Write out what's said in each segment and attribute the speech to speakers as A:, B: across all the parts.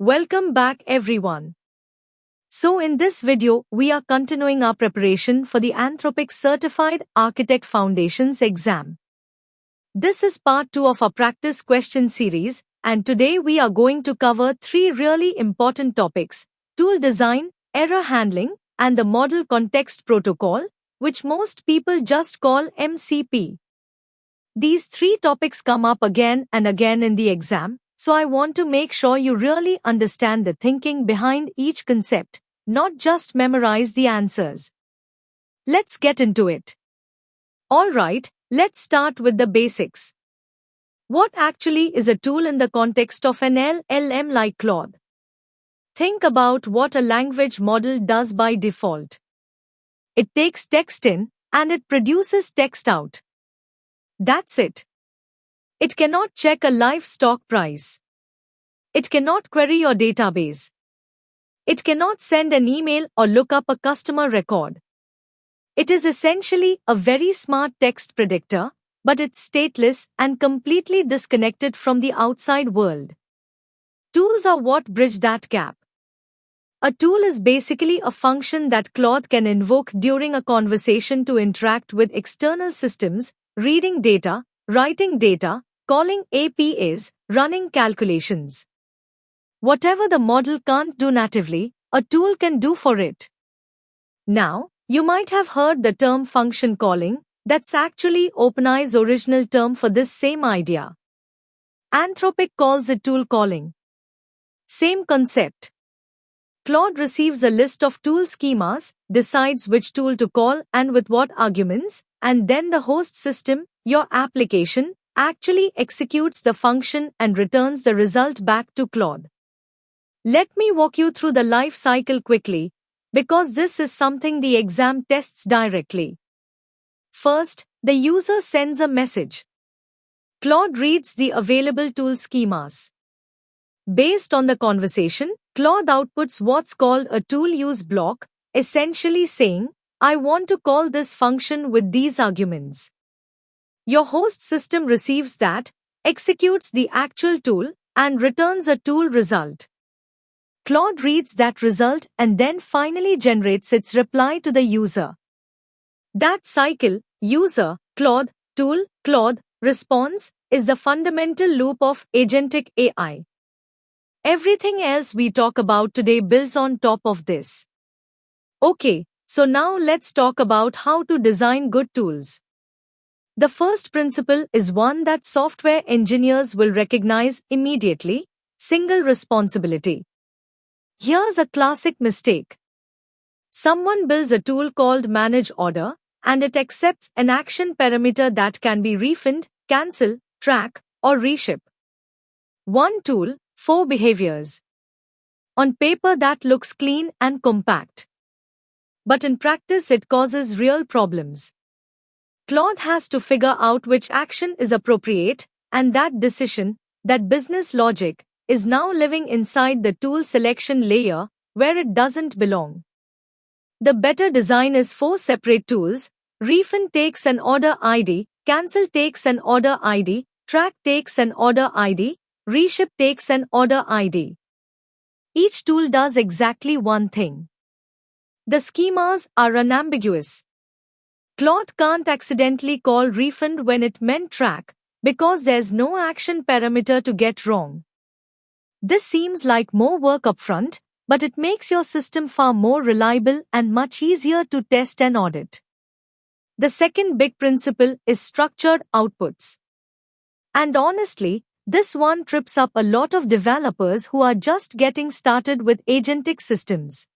A: Welcome back everyone. So in this video, we are continuing our preparation for the Anthropic Certified Architect Foundations exam. This is part 2 of our practice question series, and today we are going to cover 3 really important topics: tool design, error handling, and the Model Context Protocol, which most people just call MCP. These 3 topics come up again and again in the exam, so I want to make sure you really understand the thinking behind each concept, not just memorize the answers. Let's get into it. Alright, let's start with the basics. What actually is a tool in the context of an LLM like Claude? Think about what a language model does by default. It takes text in, and it produces text out. That's it. It cannot check a live stock price. It cannot query your database. It cannot send an email or look up a customer record. It is essentially a very smart text predictor, but it's stateless and completely disconnected from the outside world. Tools are what bridge that gap. A tool is basically a function that Claude can invoke during a conversation to interact with external systems, reading data, writing data, calling APIs, running calculations. Whatever the model can't do natively, a tool can do for it. Now, you might have heard the term function calling. That's actually OpenAI's original term for this same idea. Anthropic calls it tool calling. Same concept. Claude receives a list of tool schemas, decides which tool to call and with what arguments, and then the host system, your application, actually executes the function and returns the result back to Claude. Let me walk you through the life cycle quickly, because this is something the exam tests directly. First, the user sends a message. Claude reads the available tool schemas. Based on the conversation, Claude outputs what's called a tool use block, essentially saying, I want to call this function with these arguments. Your host system receives that, executes the actual tool, and returns a tool result. Claude reads that result and then finally generates its reply to the user. That cycle, user, Claude, tool, Claude, response, is the fundamental loop of agentic AI. Everything else we talk about today builds on top of this. Okay, so now let's talk about how to design good tools. The first principle is one that software engineers will recognize immediately: single responsibility. Here's a classic mistake. Someone builds a tool called Manage Order, and it accepts an action parameter that can be refund, cancel, track, or reship. One tool, 4 behaviors. On paper that looks clean and compact. But in practice it causes real problems. Claude has to figure out which action is appropriate, and that decision, that business logic, is now living inside the tool selection layer, where it doesn't belong. The better design is 4 separate tools. Refund takes an order ID, cancel takes an order ID, track takes an order ID, reship takes an order ID. Each tool does exactly one thing. The schemas are unambiguous. Claude can't accidentally call refund when it meant track, because there's no action parameter to get wrong. This seems like more work upfront, but it makes your system far more reliable and much easier to test and audit. The second big principle is structured outputs. And honestly, this one trips up a lot of developers who are just getting started with agentic systems.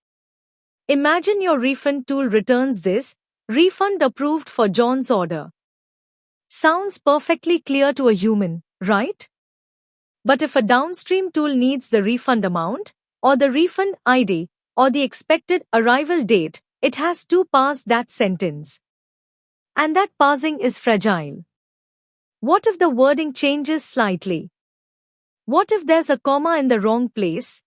A: Imagine your refund tool returns this: refund approved for John's order. Sounds perfectly clear to a human, right? But if a downstream tool needs the refund amount, or the refund ID, or the expected arrival date, it has to parse that sentence. And that parsing is fragile. What if the wording changes slightly? What if there's a comma in the wrong place?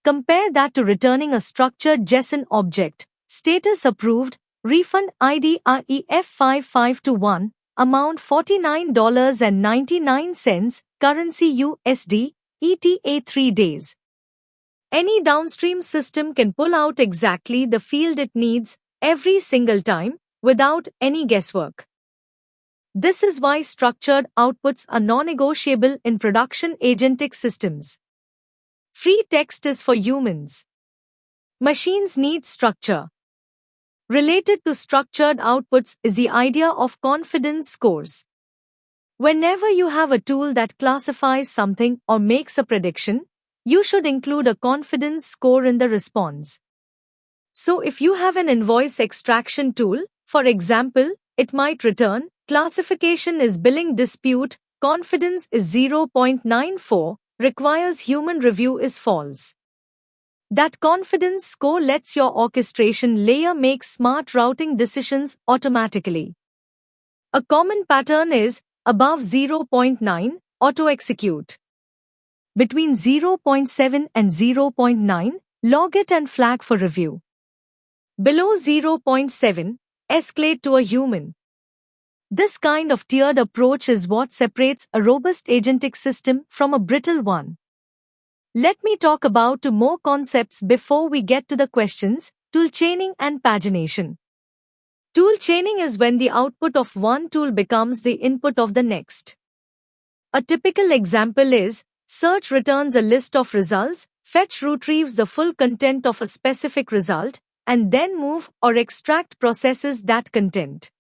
A: Compare that to returning a structured JSON object: status approved, refund ID REF5521, amount $49.99, currency USD, ETA 3 days. Any downstream system can pull out exactly the field it needs every single time without any guesswork. This is why structured outputs are non-negotiable in production agentic systems. Free text is for humans. Machines need structure. Related to structured outputs is the idea of confidence scores. Whenever you have a tool that classifies something or makes a prediction, you should include a confidence score in the response. So if you have an invoice extraction tool, for example, it might return, classification is billing dispute, confidence is 0.94, requires human review is false. That confidence score lets your orchestration layer make smart routing decisions automatically. A common pattern is above 0.9, auto-execute. Between 0.7 and 0.9, log it and flag for review. Below 0.7, escalate to a human. This kind of tiered approach is what separates a robust agentic system from a brittle one. Let me talk about two more concepts before we get to the questions: tool chaining and pagination. Tool chaining is when the output of one tool becomes the input of the next. A typical example is, search returns a list of results, fetch retrieves the full content of a specific result, and then move or extract processes that content.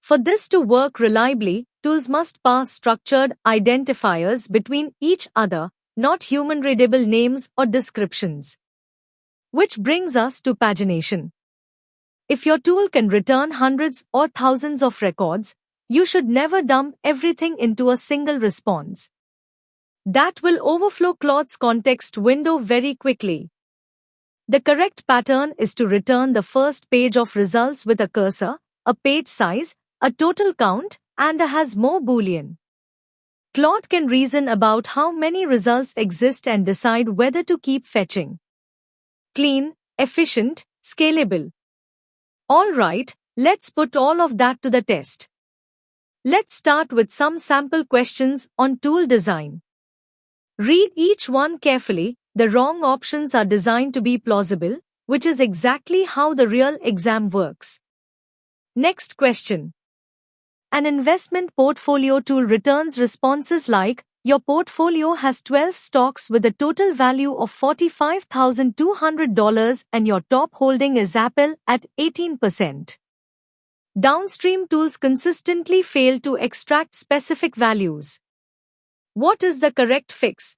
A: For this to work reliably, tools must pass structured identifiers between each other, not human-readable names or descriptions. Which brings us to pagination. If your tool can return hundreds or thousands of records, you should never dump everything into a single response. That will overflow Claude's context window very quickly. The correct pattern is to return the first page of results with a cursor, a page size, a total count, and a has more boolean. Claude can reason about how many results exist and decide whether to keep fetching. Clean, efficient, scalable. Alright, let's put all of that to the test. Let's start with some sample questions on tool design. Read each one carefully. The wrong options are designed to be plausible, which is exactly how the real exam works. Next question. An investment portfolio tool returns responses like, your portfolio has 12 stocks with a total value of $45,200 and your top holding is Apple at 18%. Downstream tools consistently fail to extract specific values. What is the correct fix?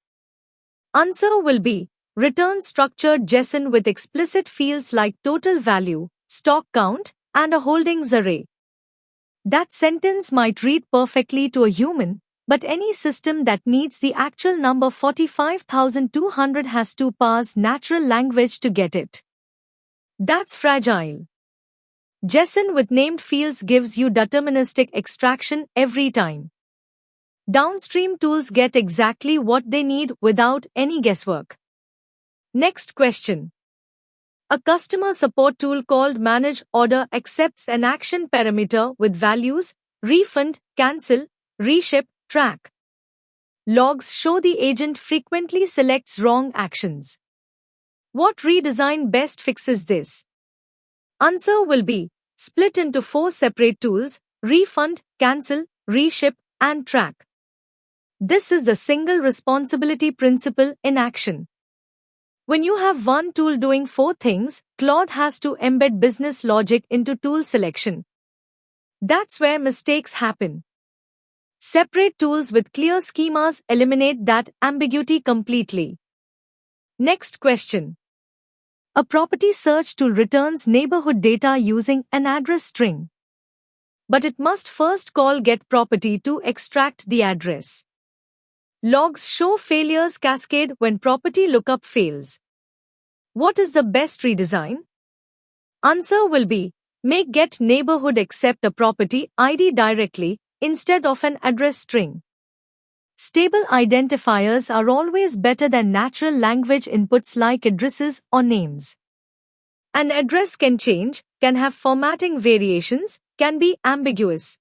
A: Answer will be, return structured JSON with explicit fields like total value, stock count, and a holdings array. That sentence might read perfectly to a human, but any system that needs the actual number 45,200 has to parse natural language to get it. That's fragile. JSON with named fields gives you deterministic extraction every time. Downstream tools get exactly what they need without any guesswork. Next question. A customer support tool called Manage Order accepts an action parameter with values, refund, cancel, reship, track. Logs show the agent frequently selects wrong actions. What redesign best fixes this? Answer will be, split into 4 separate tools: refund, cancel, reship, and track. This is the single responsibility principle in action. When you have one tool doing 4 things, Claude has to embed business logic into tool selection. That's where mistakes happen. Separate tools with clear schemas eliminate that ambiguity completely. Next question. A property search tool returns neighborhood data using an address string. But it must first call getProperty to extract the address. Logs show failures cascade when property lookup fails. What is the best redesign? Answer will be, make getNeighborhood accept a property ID directly instead of an address string. Stable identifiers are always better than natural language inputs like addresses or names. An address can change, can have formatting variations, can be ambiguous.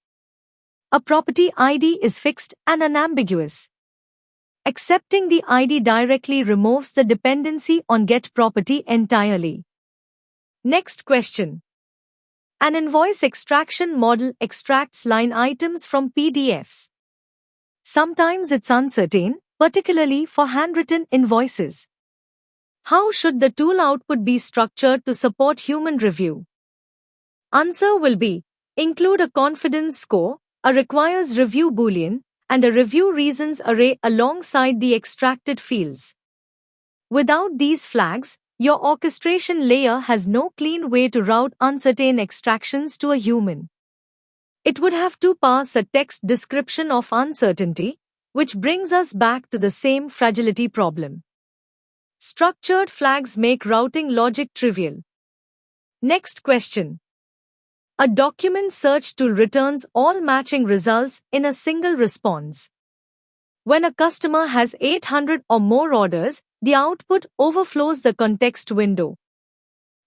A: A property ID is fixed and unambiguous. Accepting the ID directly removes the dependency on GetProperty entirely. Next question. An invoice extraction model extracts line items from PDFs. Sometimes it's uncertain, particularly for handwritten invoices. How should the tool output be structured to support human review? Answer will be: include a confidence score, a requires review boolean, and a review reasons array alongside the extracted fields. Without these flags, your orchestration layer has no clean way to route uncertain extractions to a human. It would have to parse a text description of uncertainty, which brings us back to the same fragility problem. Structured flags make routing logic trivial. Next question. A document search tool returns all matching results in a single response. When a customer has 800 or more orders, the output overflows the context window.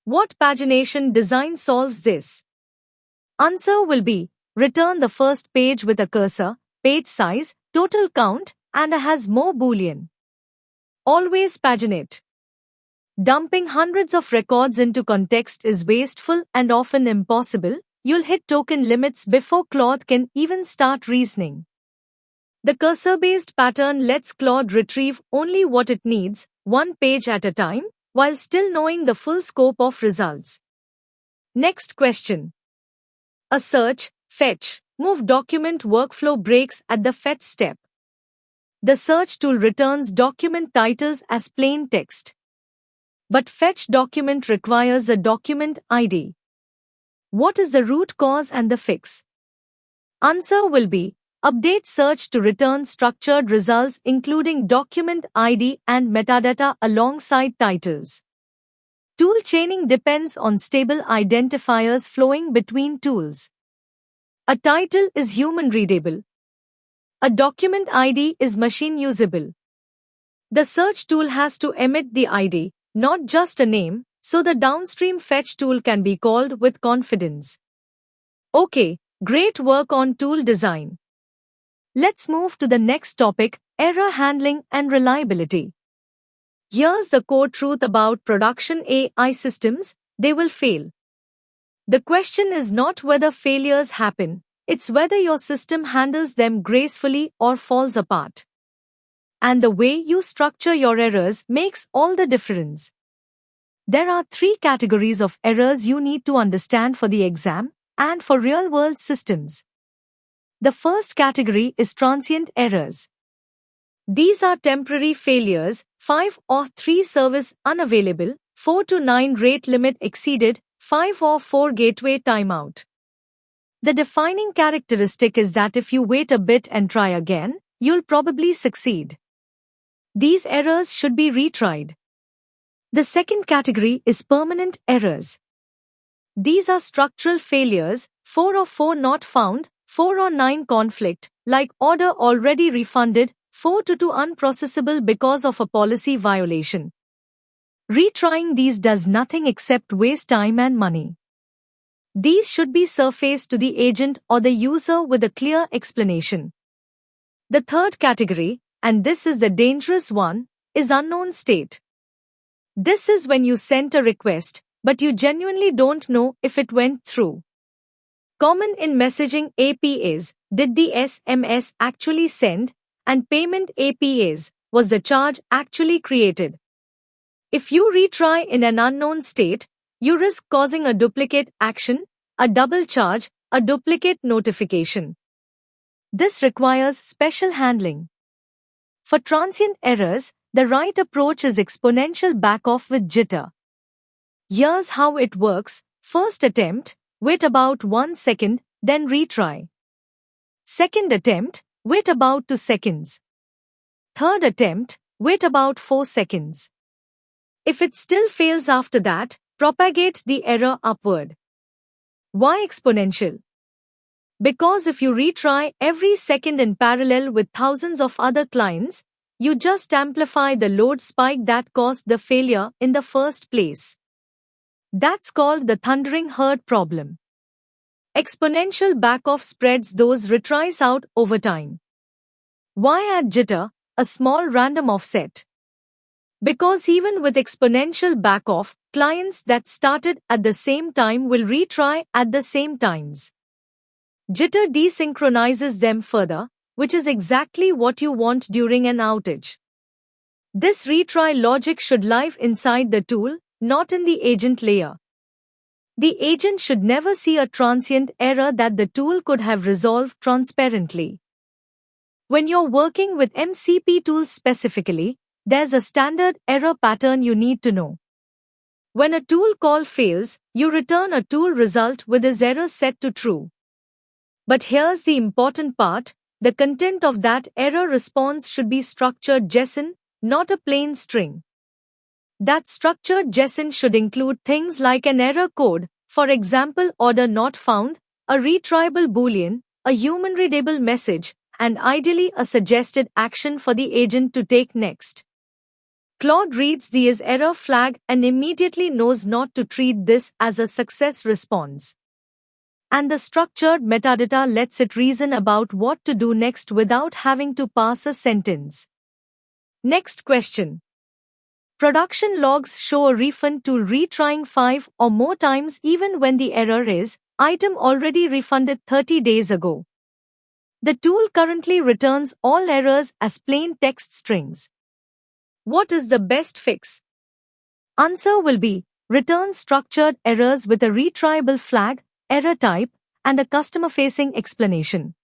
A: What pagination design solves this? Answer will be: return the first page with a cursor, page size, total count, and a has more boolean. Always paginate. Dumping hundreds of records into context is wasteful and often impossible. You'll hit token limits before Claude can even start reasoning. The cursor-based pattern lets Claude retrieve only what it needs, one page at a time, while still knowing the full scope of results. Next question. A search, fetch, move document workflow breaks at the fetch step. The search tool returns document titles as plain text. But fetch document requires a document ID. What is the root cause and the fix? Answer will be: update search to return structured results including document ID and metadata alongside titles. Tool chaining depends on stable identifiers flowing between tools. A title is human readable. A document ID is machine usable. The search tool has to emit the ID, not just a name, so the downstream fetch tool can be called with confidence. Okay, great work on tool design. Let's move to the next topic: error handling and reliability. Here's the core truth about production AI systems: they will fail. The question is not whether failures happen, it's whether your system handles them gracefully or falls apart. And the way you structure your errors makes all the difference. There are 3 categories of errors you need to understand for the exam and for real-world systems. The first category is transient errors. These are temporary failures: 5 or 3 service unavailable, 4 to 9 rate limit exceeded, 5 or 4 gateway timeout. The defining characteristic is that if you wait a bit and try again, you'll probably succeed. These errors should be retried. The second category is permanent errors. These are structural failures: 4 or 4 not found, 4 or 9 conflict, like order already refunded, 4 to 2 unprocessable because of a policy violation. Retrying these does nothing except waste time and money. These should be surfaced to the agent or the user with a clear explanation. The third category, and this is the dangerous one, is unknown state. This is when you sent a request, but you genuinely don't know if it went through. Common in messaging APIs: did the SMS actually send? And payment APIs: was the charge actually created? If you retry in an unknown state, you risk causing a duplicate action, a double charge, a duplicate notification. This requires special handling. For transient errors, the right approach is exponential backoff with jitter. Here's how it works: first attempt, wait about 1 second, then retry. Second attempt, wait about 2 seconds. Third attempt, wait about 4 seconds. If it still fails after that, propagate the error upward. Why exponential? Because if you retry every second in parallel with thousands of other clients, you just amplify the load spike that caused the failure in the first place. That's called the thundering herd problem. Exponential backoff spreads those retries out over time. Why add jitter? a small random offset. Because even with exponential backoff, clients that started at the same time will retry at the same times. Jitter desynchronizes them further, which is exactly what you want during an outage. This retry logic should live inside the tool, not in the agent layer. The agent should never see a transient error that the tool could have resolved transparently. When you're working with MCP tools specifically, there's a standard error pattern you need to know. When a tool call fails, you return a tool result with its error set to true. But here's the important part, the content of that error response should be structured JSON, not a plain string. That structured JSON should include things like an error code, for example order not found, a retriable boolean, a human-readable message, and ideally a suggested action for the agent to take next. Claude reads the is error flag and immediately knows not to treat this as a success response. And the structured metadata lets it reason about what to do next without having to pass a sentence. Next question. Production logs show a refund tool retrying 5 or more times even when the error is, item already refunded 30 days ago. The tool currently returns all errors as plain text strings. What is the best fix? Answer will be, return structured errors with a retriable flag, error type, and a customer-facing explanation.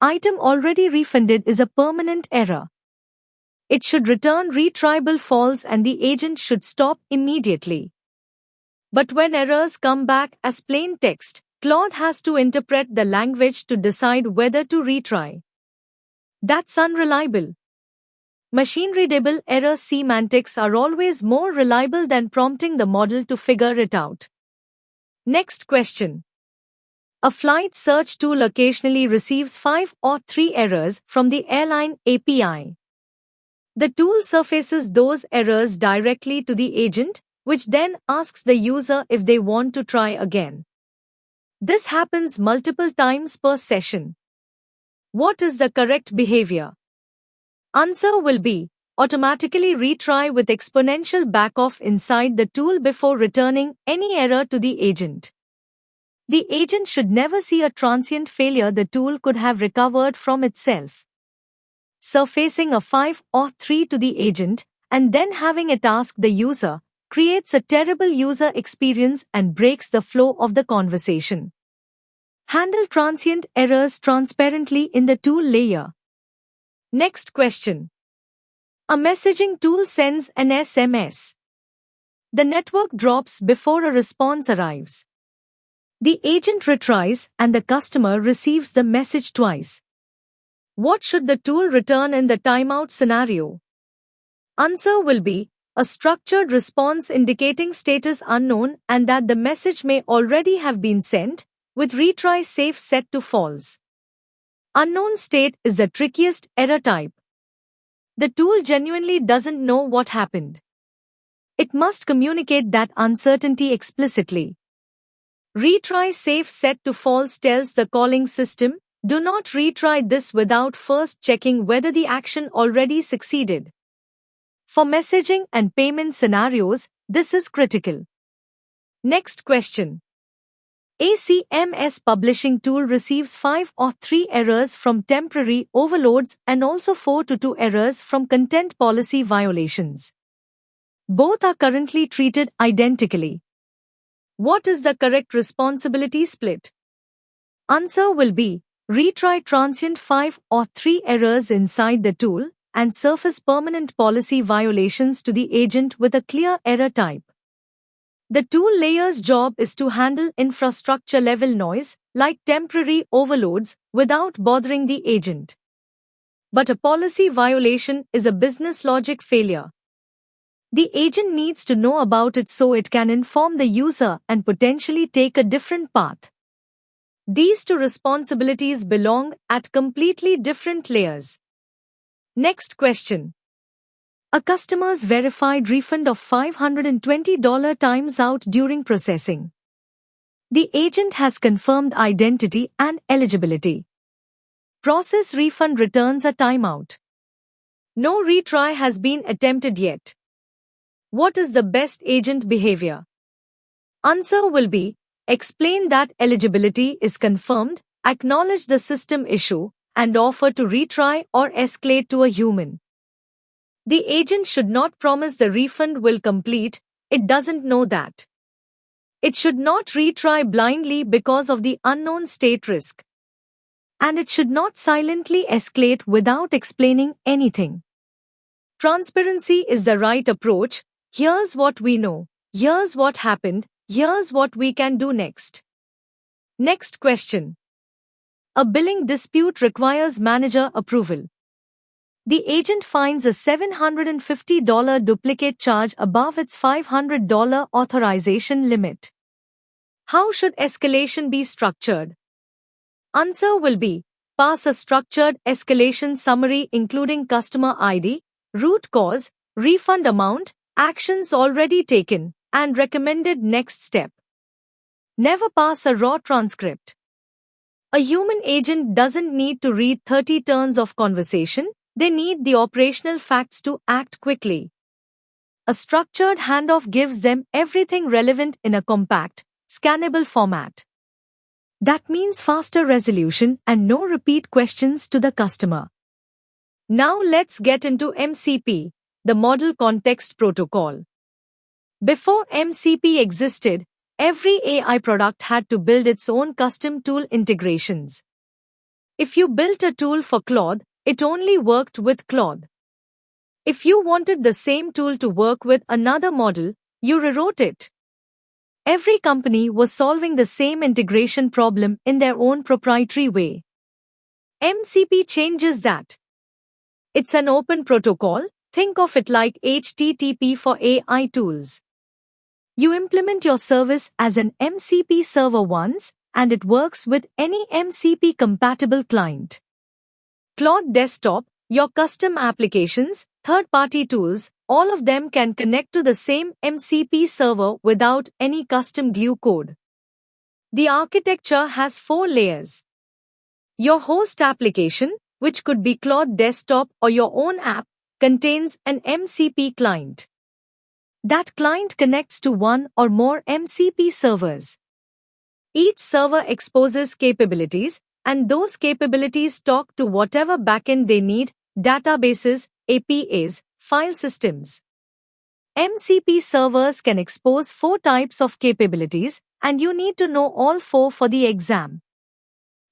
A: Item already refunded is a permanent error. It should return retriable false and the agent should stop immediately. But when errors come back as plain text, Claude has to interpret the language to decide whether to retry. That's unreliable. Machine-readable error semantics are always more reliable than prompting the model to figure it out. Next question. A flight search tool occasionally receives 5 or 3 errors from the airline API. The tool surfaces those errors directly to the agent, which then asks the user if they want to try again. This happens multiple times per session. What is the correct behavior? Answer will be, automatically retry with exponential backoff inside the tool before returning any error to the agent. The agent should never see a transient failure the tool could have recovered from itself. Surfacing a 5 or 3 to the agent, and then having it ask the user, creates a terrible user experience and breaks the flow of the conversation. Handle transient errors transparently in the tool layer. Next question. A messaging tool sends an SMS. The network drops before a response arrives. The agent retries and the customer receives the message twice. What should the tool return in the timeout scenario? Answer will be, a structured response indicating status unknown and that the message may already have been sent, with retry safe set to false. Unknown state is the trickiest error type. The tool genuinely doesn't know what happened. It must communicate that uncertainty explicitly. Retry safe set to false tells the calling system, do not retry this without first checking whether the action already succeeded. For messaging and payment scenarios, this is critical. Next question. A CMS publishing tool receives 5 or 3 errors from temporary overloads and also 4 to 2 errors from content policy violations. Both are currently treated identically. What is the correct responsibility split? Answer will be, retry transient 5 or 3 errors inside the tool and surface permanent policy violations to the agent with a clear error type. The tool layer's job is to handle infrastructure-level noise, like temporary overloads, without bothering the agent. But a policy violation is a business logic failure. The agent needs to know about it so it can inform the user and potentially take a different path. These two responsibilities belong at completely different layers. Next question. A customer's verified refund of $520 times out during processing. The agent has confirmed identity and eligibility. Process refund returns a timeout. No retry has been attempted yet. What is the best agent behavior? Answer will be, explain that eligibility is confirmed, acknowledge the system issue, and offer to retry or escalate to a human. The agent should not promise the refund will complete, it doesn't know that. It should not retry blindly because of the unknown state risk. And it should not silently escalate without explaining anything. Transparency is the right approach. Here's what we know. Here's what happened. Here's what we can do next. Next question. A billing dispute requires manager approval. The agent finds a $750 duplicate charge above its $500 authorization limit. How should escalation be structured? Answer will be, pass a structured escalation summary including customer ID, root cause, refund amount, actions already taken, and recommended next step. Never pass a raw transcript. A human agent doesn't need to read 30 turns of conversation, they need the operational facts to act quickly. A structured handoff gives them everything relevant in a compact, scannable format. That means faster resolution and no repeat questions to the customer. Now let's get into MCP, the Model Context Protocol. Before MCP existed, every AI product had to build its own custom tool integrations. If you built a tool for Claude, it only worked with Claude. If you wanted the same tool to work with another model, you rewrote it. Every company was solving the same integration problem in their own proprietary way. MCP changes that. It's an open protocol, think of it like HTTP for AI tools. You implement your service as an MCP server once, and it works with any MCP-compatible client. Claude Desktop, your custom applications, third-party tools, all of them can connect to the same MCP server without any custom glue code. The architecture has 4 layers. Your host application, which could be Claude Desktop or your own app, contains an MCP client. That client connects to one or more MCP servers. Each server exposes capabilities, and those capabilities talk to whatever backend they need, databases, APIs, file systems. MCP servers can expose 4 types of capabilities, and you need to know all 4 for the exam.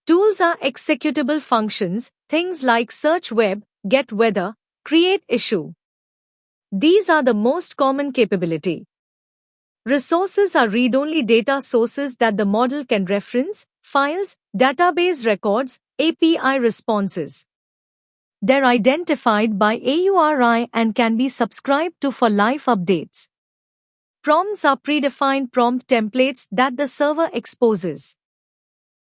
A: Tools are executable functions, things like search web, get weather, create issue. These are the most common capability. Resources are read-only data sources that the model can reference, files, database records, API responses. They're identified by AURI and can be subscribed to for live updates. Prompts are predefined prompt templates that the server exposes.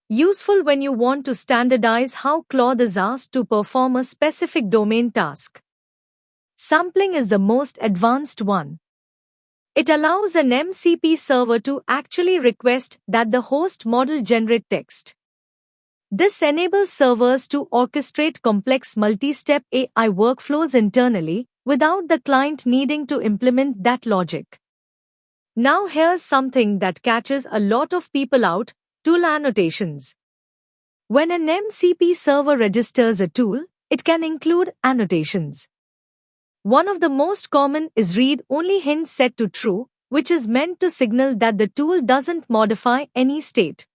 A: Useful when you want to standardize how Claude is asked to perform a specific domain task. Sampling is the most advanced one. It allows an MCP server to actually request that the host model generate text. This enables servers to orchestrate complex multi-step AI workflows internally without the client needing to implement that logic. Now here's something that catches a lot of people out, tool annotations. When an MCP server registers a tool, it can include annotations. One of the most common is read-only hint set to true, which is meant to signal that the tool doesn't modify any state.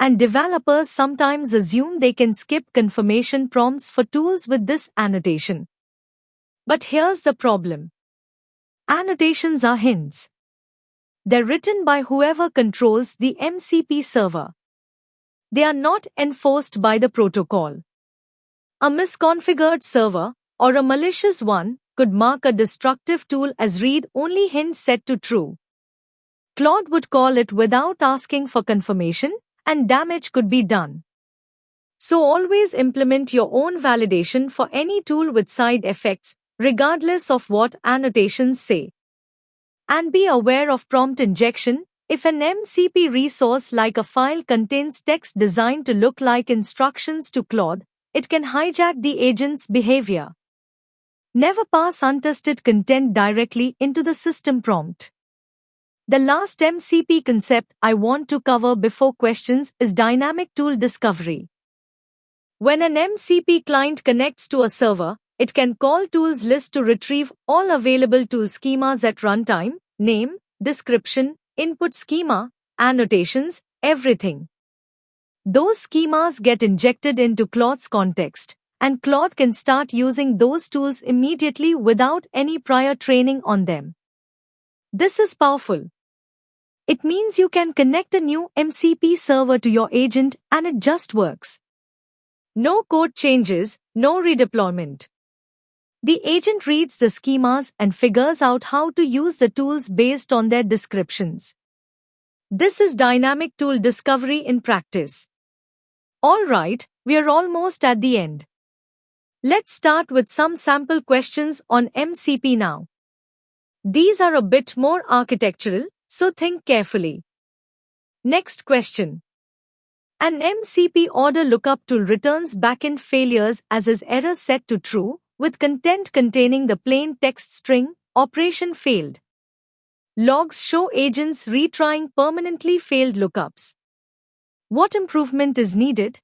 A: And developers sometimes assume they can skip confirmation prompts for tools with this annotation. But here's the problem. Annotations are hints. They're written by whoever controls the MCP server. They are not enforced by the protocol. A misconfigured server, or a malicious one, could mark a destructive tool as read-only hint set to true. Claude would call it without asking for confirmation, and damage could be done. So always implement your own validation for any tool with side effects, regardless of what annotations say. And be aware of prompt injection. If an MCP resource like a file contains text designed to look like instructions to Claude, it can hijack the agent's behavior. Never pass untested content directly into the system prompt. The last MCP concept I want to cover before questions is dynamic tool discovery. When an MCP client connects to a server, it can call tools list to retrieve all available tool schemas at runtime, name, description, input schema, annotations, everything. Those schemas get injected into Claude's context, and Claude can start using those tools immediately without any prior training on them. This is powerful. It means you can connect a new MCP server to your agent and it just works. No code changes, no redeployment. The agent reads the schemas and figures out how to use the tools based on their descriptions. This is dynamic tool discovery in practice. Alright, we are almost at the end. Let's start with some sample questions on MCP now. These are a bit more architectural, so think carefully. Next question. An MCP order lookup tool returns backend failures as is error set to true, with content containing the plain text string, operation failed. Logs show agents retrying permanently failed lookups. What improvement is needed?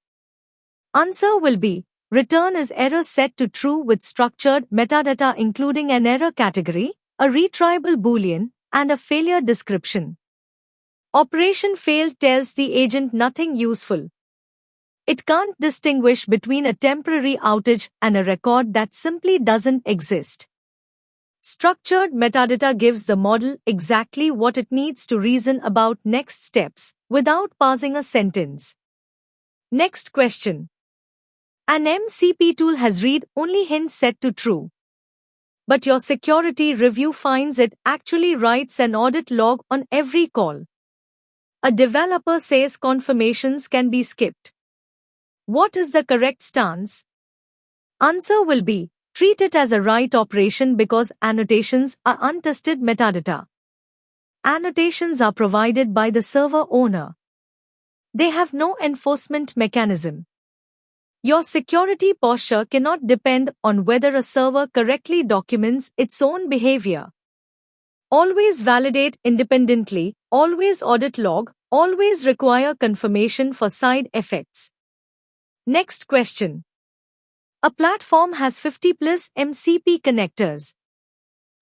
A: Answer will be, return is error set to true with structured metadata including an error category, a retriable boolean, and a failure description. Operation failed tells the agent nothing useful. It can't distinguish between a temporary outage and a record that simply doesn't exist. Structured metadata gives the model exactly what it needs to reason about next steps, without parsing a sentence. Next question. An MCP tool has read-only hint set to true. But your security review finds it actually writes an audit log on every call. A developer says confirmations can be skipped. What is the correct stance? Answer will be, treat it as a write operation because annotations are untested metadata. Annotations are provided by the server owner. They have no enforcement mechanism. Your security posture cannot depend on whether a server correctly documents its own behavior. Always validate independently, always audit log, always require confirmation for side effects. Next question. A platform has 50 plus MCP connectors.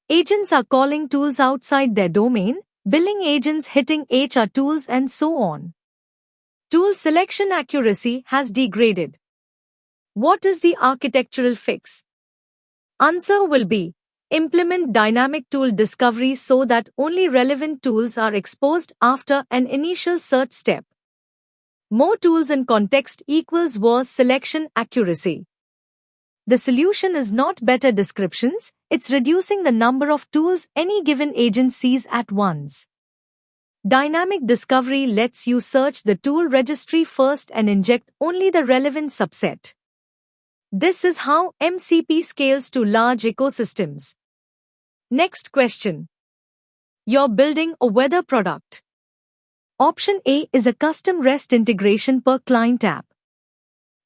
A: Agents are calling tools outside their domain, billing agents hitting HR tools and so on. Tool selection accuracy has degraded. What is the architectural fix? Answer will be, implement dynamic tool discovery so that only relevant tools are exposed after an initial search step. More tools in context equals worse selection accuracy. The solution is not better descriptions, it's reducing the number of tools any given agent sees at once. Dynamic discovery lets you search the tool registry first and inject only the relevant subset. This is how MCP scales to large ecosystems. Next question. You're building a weather product. Option A is a custom REST integration per client app.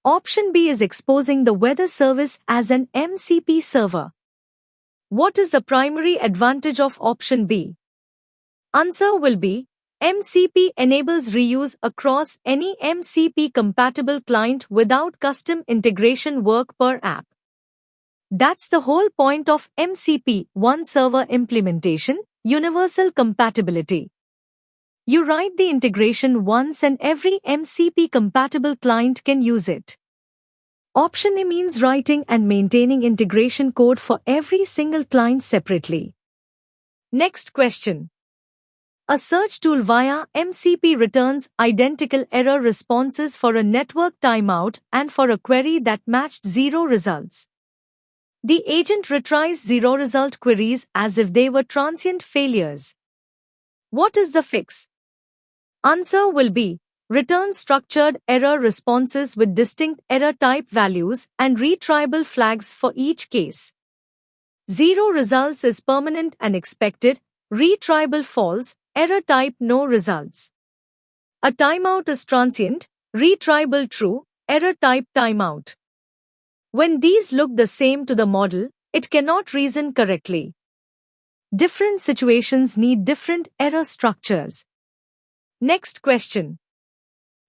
A: Option B is exposing the weather service as an MCP server. What is the primary advantage of option B? Answer will be, MCP enables reuse across any MCP-compatible client without custom integration work per app. That's the whole point of MCP, one server implementation, universal compatibility. You write the integration once and every MCP-compatible client can use it. Option A means writing and maintaining integration code for every single client separately. Next question. A search tool via MCP returns identical error responses for a network timeout and for a query that matched 0 results. The agent retries 0 result queries as if they were transient failures. What is the fix? Answer will be, return structured error responses with distinct error type values and retriable flags for each case. 0 results is permanent and expected, retriable false, error type no results. A timeout is transient, retriable true, error type timeout. When these look the same to the model, It cannot reason correctly. Different situations need different error structures. Next question.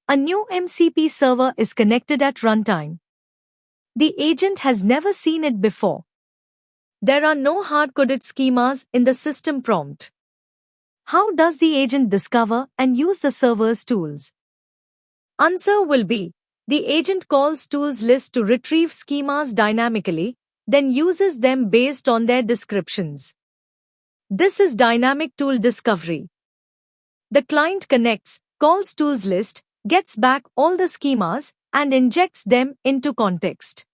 A: A new MCP server is connected at runtime. The agent has never seen it before. There are no hard-coded schemas in the system prompt. How does the agent discover and use the server's tools? Answer will be, the agent calls tools list to retrieve schemas dynamically, then uses them based on their descriptions. This is dynamic tool discovery. The client connects, calls tools list, gets back all the schemas, and injects them into context.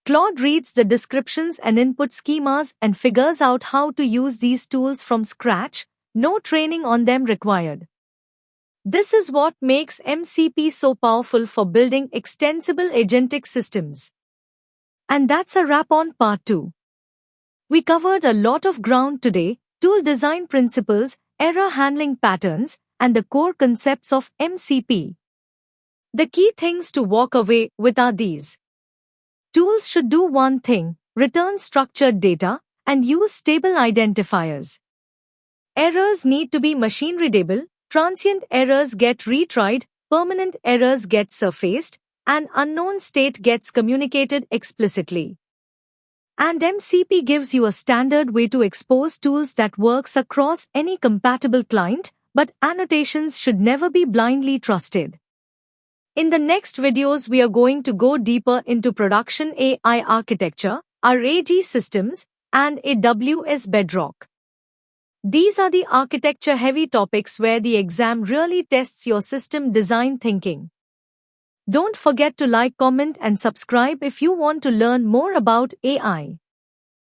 A: Claude reads the descriptions and input schemas and figures out how to use these tools from scratch, no training on them required. This is what makes MCP so powerful for building extensible agentic systems. And that's a wrap on part 2. We covered a lot of ground today: tool design principles, error handling patterns, and the core concepts of MCP. The key things to walk away with are these. Tools should do one thing: return structured data and use stable identifiers. Errors need to be machine readable, transient errors get retried, permanent errors get surfaced, and unknown state gets communicated explicitly. And MCP gives you a standard way to expose tools that works across any compatible client, but annotations should never be blindly trusted. In the next videos, we are going to go deeper into production AI architecture, RAG systems, and AWS Bedrock. These are the architecture-heavy topics where the exam really tests your system design thinking. Don't forget to like, comment, and subscribe if you want to learn more about AI.